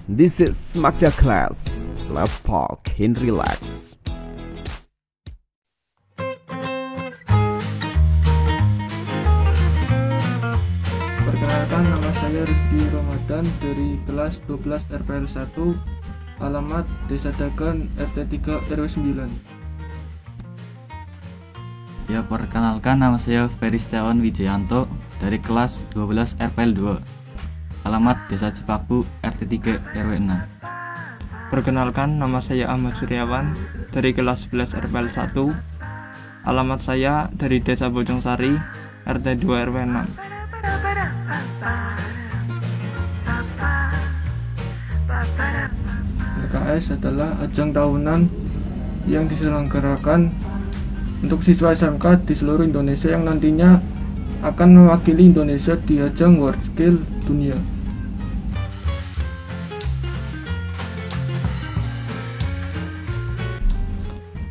This is Smackya Class. Let's talk and relax. Perkenalkan, nama saya Rizky Ramadan dari kelas 12 RPL 1, alamat Desa Dagan, RT 3 RW 9. Ya, perkenalkan, nama saya Ferry Setiawan Wijayanto dari kelas 12 RPL 2, alamat Desa Cipaku, RT 3 RW 6. Perkenalkan, nama saya Ahmad Suryawan dari kelas 11 RPL 1, alamat saya dari Desa Bojongsari, RT 2 RW 6. LKS adalah ajang tahunan yang diselenggarakan untuk siswa SMK di seluruh Indonesia yang nantinya akan mewakili Indonesia di ajang World Skill dunia.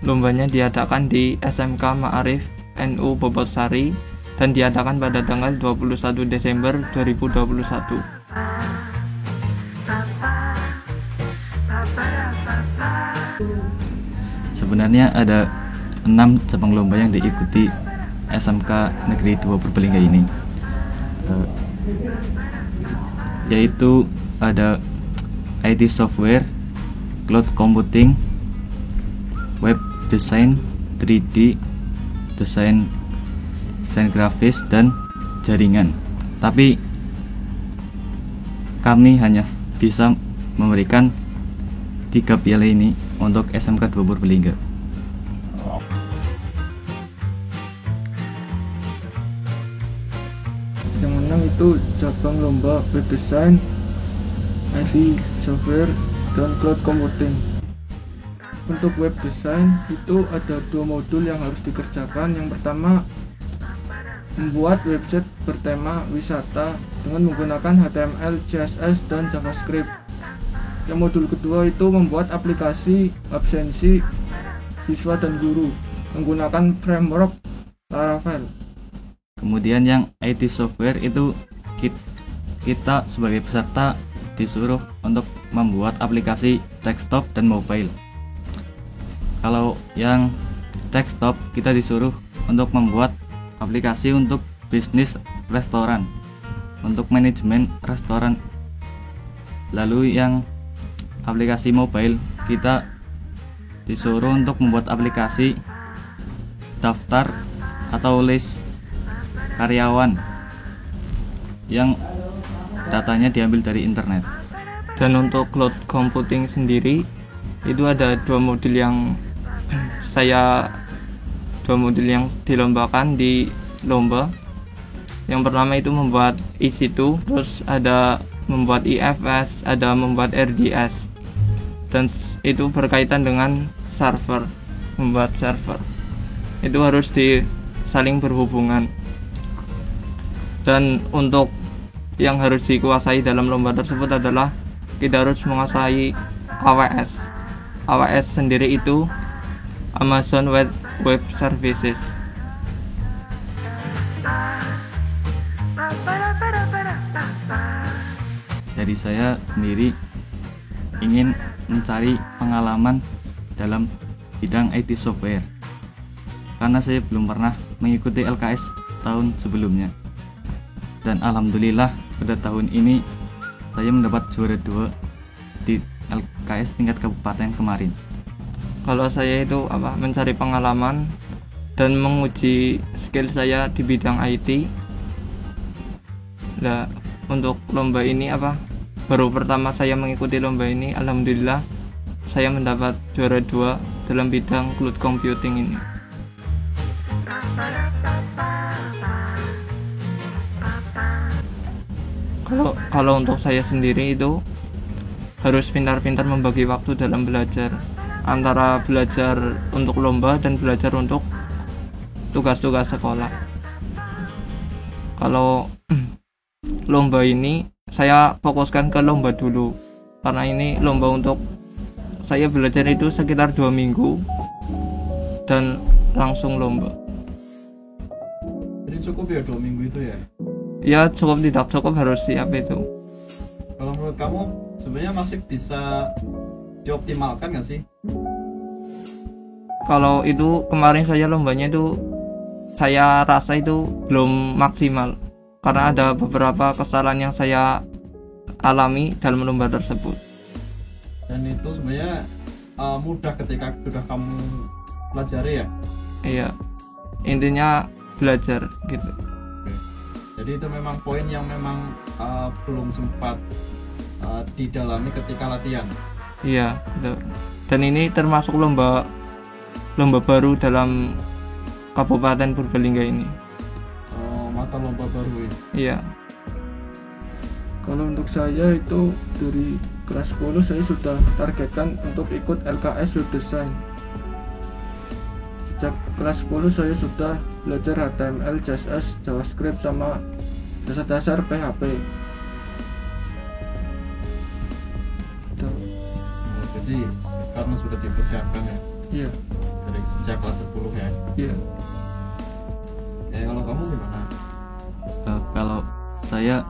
Lombanya diadakan di SMK Ma'arif NU Bobotsari dan diadakan pada tanggal 21 Desember 2021. Sebenarnya ada 6 cabang lomba yang diikuti SMK Negeri 2 Purbalingga ini, yaitu ada IT software, cloud computing, web design, 3D desain grafis, dan jaringan. Tapi kami hanya bisa memberikan 3 piala ini untuk SMK 2 Purbalingga. Yang menang itu cabang lomba web design, IT software, dan cloud computing. Untuk web design itu ada 2 modul yang harus dikerjakan. Yang pertama, membuat website bertema wisata dengan menggunakan HTML, CSS, dan JavaScript. Yang modul kedua itu membuat aplikasi absensi siswa dan guru menggunakan framework Laravel. Kemudian yang IT software itu kita sebagai peserta disuruh untuk membuat aplikasi desktop dan mobile. Kalau yang desktop kita disuruh untuk membuat aplikasi untuk bisnis restoran, untuk manajemen restoran. Lalu yang aplikasi mobile kita disuruh untuk membuat aplikasi daftar atau list karyawan yang datanya diambil dari internet. Dan untuk cloud computing sendiri itu ada 2 modul yang dilombakan di lomba. Yang pertama itu membuat EC2, terus ada membuat IFS, ada membuat RDS, dan itu berkaitan dengan server, membuat server. Itu harus saling berhubungan. Dan untuk yang harus dikuasai dalam lomba tersebut adalah kita harus menguasai AWS. AWS sendiri itu Amazon Web Services. Dari saya sendiri ingin mencari pengalaman dalam bidang IT software, karena saya belum pernah mengikuti LKS tahun sebelumnya. Dan alhamdulillah pada tahun ini saya mendapat juara 2 di LKS tingkat kabupaten kemarin. Kalau saya itu mencari pengalaman dan menguji skill saya di bidang IT. Nah, untuk lomba ini baru pertama saya mengikuti lomba ini, alhamdulillah saya mendapat juara 2 dalam bidang cloud computing ini. Kalau untuk saya sendiri itu harus pintar-pintar membagi waktu dalam belajar, antara belajar untuk lomba dan belajar untuk tugas-tugas sekolah. Kalau lomba ini saya fokuskan ke lomba dulu, karena ini lomba untuk saya belajar itu sekitar 2 minggu dan langsung lomba. Jadi cukup ya 2 minggu itu ya? Ya cukup, tidak cukup harus siap itu. Kalau menurut kamu sebenarnya masih bisa dioptimalkan nggak sih? Kalau itu kemarin saya lombanya itu saya rasa itu belum maksimal karena ada beberapa kesalahan yang saya alami dalam lomba tersebut. Dan itu sebenarnya mudah ketika sudah kamu pelajari ya? Iya, intinya belajar gitu. Jadi itu memang poin yang memang belum sempat didalami ketika latihan. Iya, betul. Dan ini termasuk lomba baru dalam Kabupaten Purbalingga ini. Mata lomba baru ini. Iya. Kalau untuk saya itu dari kelas 10 saya sudah targetkan untuk ikut LKS Web Design. Sejak kelas 10 saya sudah belajar HTML, CSS, JavaScript sama dasar-dasar PHP. Jadi karena sudah dipersiapkan ya? Iya. Dari sejak kelas 10 ya? Iya. Kalau kamu gimana? Kalau saya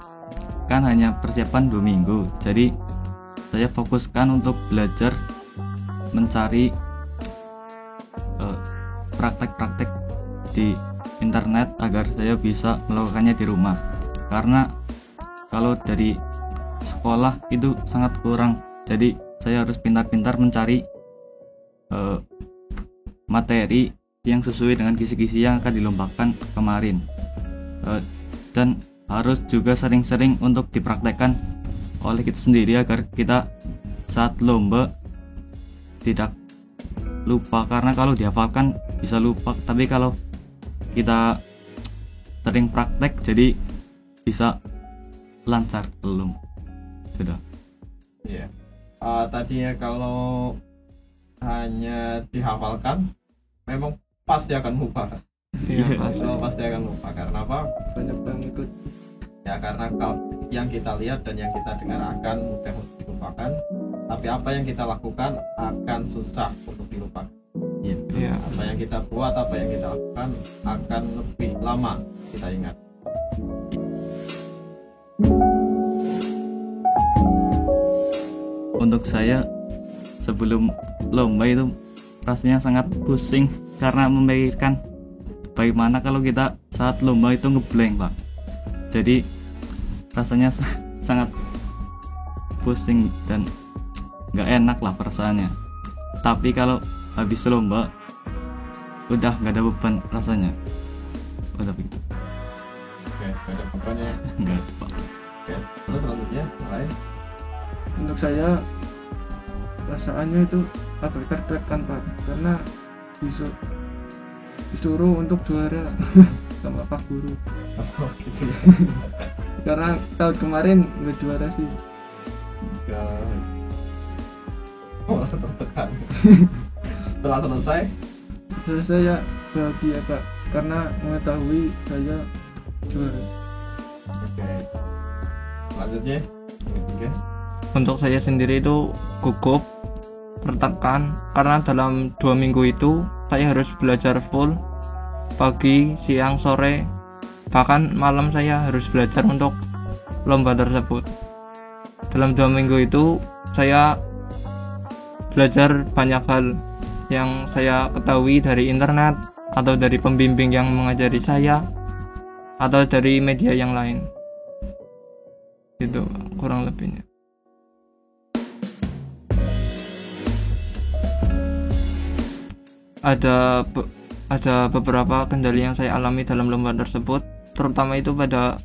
kan hanya persiapan 2 minggu, jadi saya fokuskan untuk belajar mencari praktek-praktek di internet agar saya bisa melakukannya di rumah, karena kalau dari sekolah itu sangat kurang, jadi saya harus pintar-pintar mencari materi yang sesuai dengan kisi-kisi yang akan dilombakan kemarin, dan harus juga sering-sering untuk dipraktekkan oleh kita sendiri agar kita saat lomba tidak lupa, karena kalau dihafalkan bisa lupa, tapi kalau kita sering praktek jadi bisa lancar. Belum sudah. Iya. Tadinya kalau hanya dihafalkan memang pasti akan lupa. Iya, Pasti akan lupa. Karena apa? Banyak pengikut. Ya karena kalau yang kita lihat dan yang kita dengar akan mudah untuk dilupakan, tapi apa yang kita lakukan akan susah untuk dilupakan. Gitu. Iya. Apa yang kita buat, apa yang kita lakukan akan lebih lama kita ingat. Untuk saya sebelum lomba itu rasanya sangat pusing karena memikirkan bagaimana kalau kita saat lomba itu ngeblank, Pak. Jadi rasanya sangat pusing dan nggak enak lah perasaannya. Tapi kalau habis lomba udah nggak ada beban rasanya. Udah begitu. Oke, ada bebannya. Nggak ada, Pak. Oke, terus selanjutnya yang lain. Untuk saya perasaannya itu agak tertekan, Pak, karena disuruh untuk juara sama Pak Guru. Oh, gitu ya. Karena tahun kemarin nggak juara sih. Merasa tertekan. Setelah selesai Saya bahagia, Pak, karena mengetahui saya juara. oke. Selanjutnya ketiga. Untuk saya sendiri itu gugup, tertekan, karena dalam 2 minggu itu saya harus belajar full, pagi, siang, sore, bahkan malam saya harus belajar untuk lomba tersebut. Dalam 2 minggu itu saya belajar banyak hal yang saya ketahui dari internet atau dari pembimbing yang mengajari saya atau dari media yang lain. Gitu kurang lebihnya. Ada beberapa kendala yang saya alami dalam lomba tersebut, terutama itu pada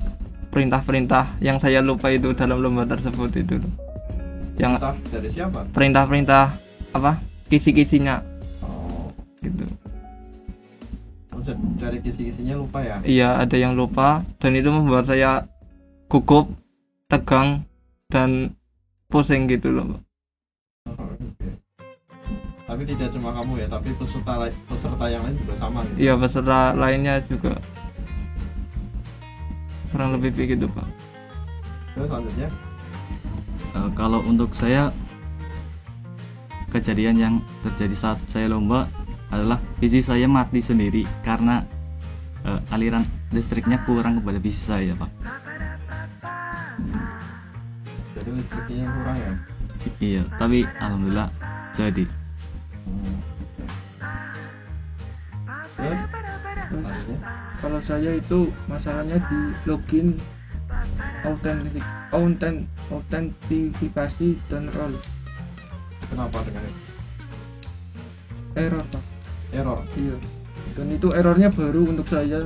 perintah-perintah yang saya lupa itu dalam lomba tersebut itu. Yang Entah dari siapa? perintah-perintah apa? Kisi-kisinya Oh, gitu. dari kisi-kisinya lupa ya? Iya, ada yang lupa dan itu membuat saya gugup, tegang dan pusing gitu loh. Oh, oke. Tapi tidak cuma kamu ya, tapi peserta yang lain juga sama gitu. Iya, peserta lainnya juga kurang lebih begitu, Pak. Terus selanjutnya Kalau untuk saya, kejadian yang terjadi saat saya lomba adalah PC saya mati sendiri karena aliran listriknya kurang kepada PC saya, Pak. jadi listriknya yang kurang ya. Iya, tapi alhamdulillah jadi. Terus lanjutnya Kalau saya itu masalahnya di login, autentifikasi dan role. kenapa dengan itu? Error Pak. Error. Iya. Dan itu errornya baru untuk saya.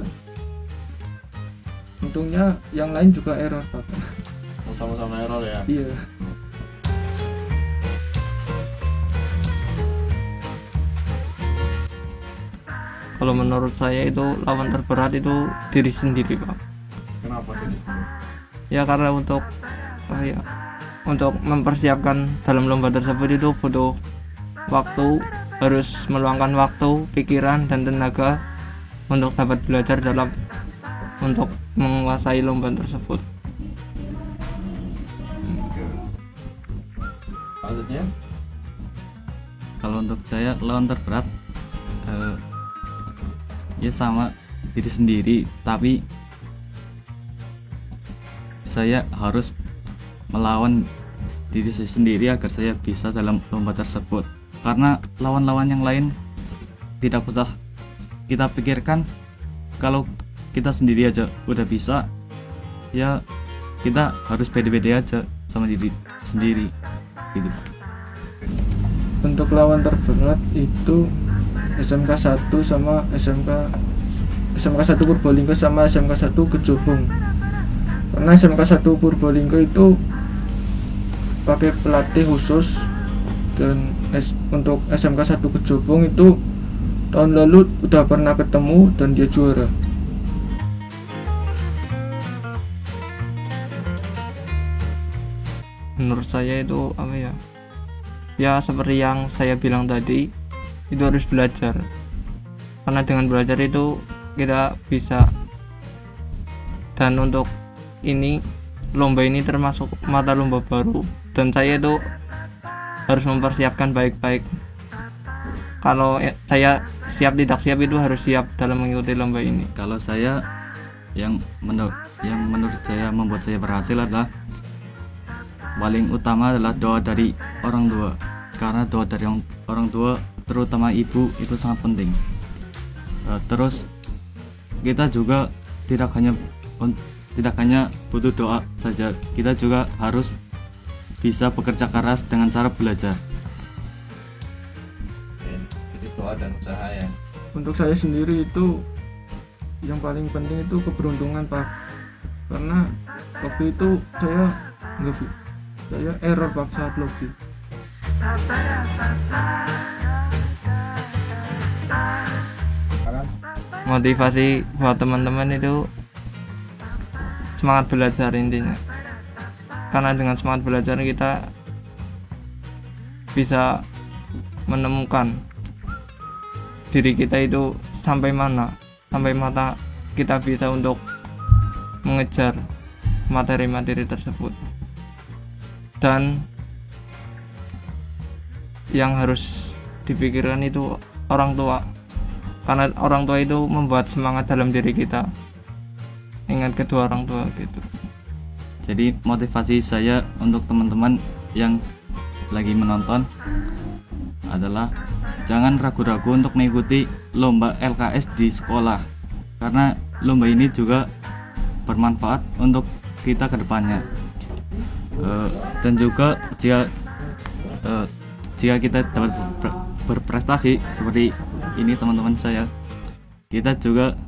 Untungnya yang lain juga error Pak. Sama-sama error ya. Iya. Kalau menurut saya itu lawan terberat itu diri sendiri Pak. Kenapa jadi sendiri? Ya karena untuk mempersiapkan dalam lomba tersebut itu butuh waktu, harus meluangkan waktu, pikiran dan tenaga untuk dapat belajar untuk menguasai lomba tersebut. Lanjutnya Kalau untuk saya lawan terberat ya sama diri sendiri, tapi saya harus melawan diri saya sendiri agar saya bisa dalam lomba tersebut. Karena lawan-lawan yang lain tidak usah kita pikirkan, kalau kita sendiri aja udah bisa, ya kita harus pede-pede aja sama diri sendiri gitu. Untuk lawan terberat itu SMK 1 sama SMK 1 Purbalingga sama SMK 1 Kejobong. Karena SMK 1 Purbalingga itu pakai pelatih khusus, dan untuk SMK 1 Kejobong itu tahun lalu udah pernah ketemu dan dia juara. Menurut saya itu ya seperti yang saya bilang tadi, itu harus belajar. Karena dengan belajar itu kita bisa. Dan untuk lomba ini termasuk mata lomba baru, dan saya itu harus mempersiapkan baik-baik. Kalau saya siap tidak siap itu harus siap dalam mengikuti lomba ini. Kalau saya yang menurut saya membuat saya berhasil adalah paling utama adalah doa dari orang tua. Karena doa dari orang tua, terutama ibu, itu sangat penting. Terus kita juga tidak hanya butuh doa saja, kita juga harus bisa bekerja keras dengan cara belajar. jadi doa dan usaha ya. Untuk saya sendiri itu yang paling penting itu keberuntungan Pak. Karena waktu itu saya error Pak saat login. Motivasi buat teman-teman itu semangat belajar intinya. Karena dengan semangat belajar kita bisa menemukan diri kita itu sampai mana kita bisa untuk mengejar materi-materi tersebut. Dan yang harus dipikirkan itu orang tua, karena orang tua itu membuat semangat dalam diri kita. Ingat kedua orang tua gitu. Jadi motivasi saya untuk teman-teman yang lagi menonton adalah jangan ragu-ragu untuk mengikuti lomba LKS di sekolah, karena lomba ini juga bermanfaat untuk kita ke depannya. Dan juga jika kita dapat berprestasi seperti ini teman-teman saya, kita juga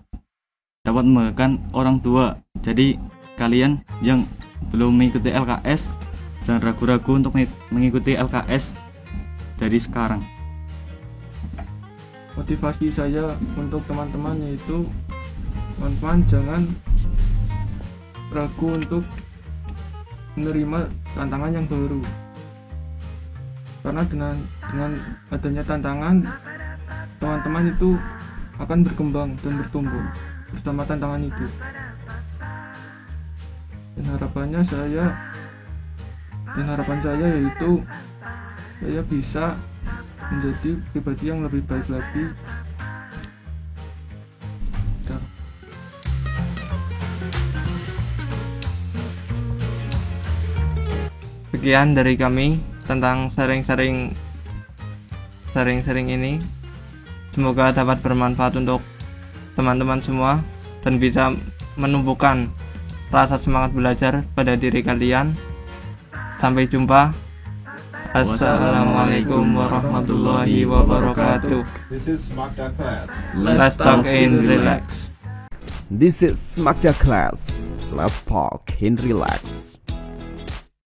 dapat membanggakan orang tua. Jadi kalian yang belum mengikuti LKS, jangan ragu-ragu untuk mengikuti LKS dari sekarang. Motivasi saya untuk teman-teman yaitu teman-teman jangan ragu untuk menerima tantangan yang baru. Karena dengan adanya tantangan, teman-teman itu akan berkembang dan bertumbuh bersama tantangan itu. Dan harapan saya yaitu saya bisa menjadi pribadi yang lebih baik lagi. sekian dari kami tentang sering-sering ini. Semoga dapat bermanfaat untuk teman-teman semua dan bisa menumbuhkan rasa semangat belajar pada diri kalian. Sampai jumpa. Assalamualaikum warahmatullahi wabarakatuh. This is Magda Class. Let's talk and relax. This is Magda Class. Let's talk and relax.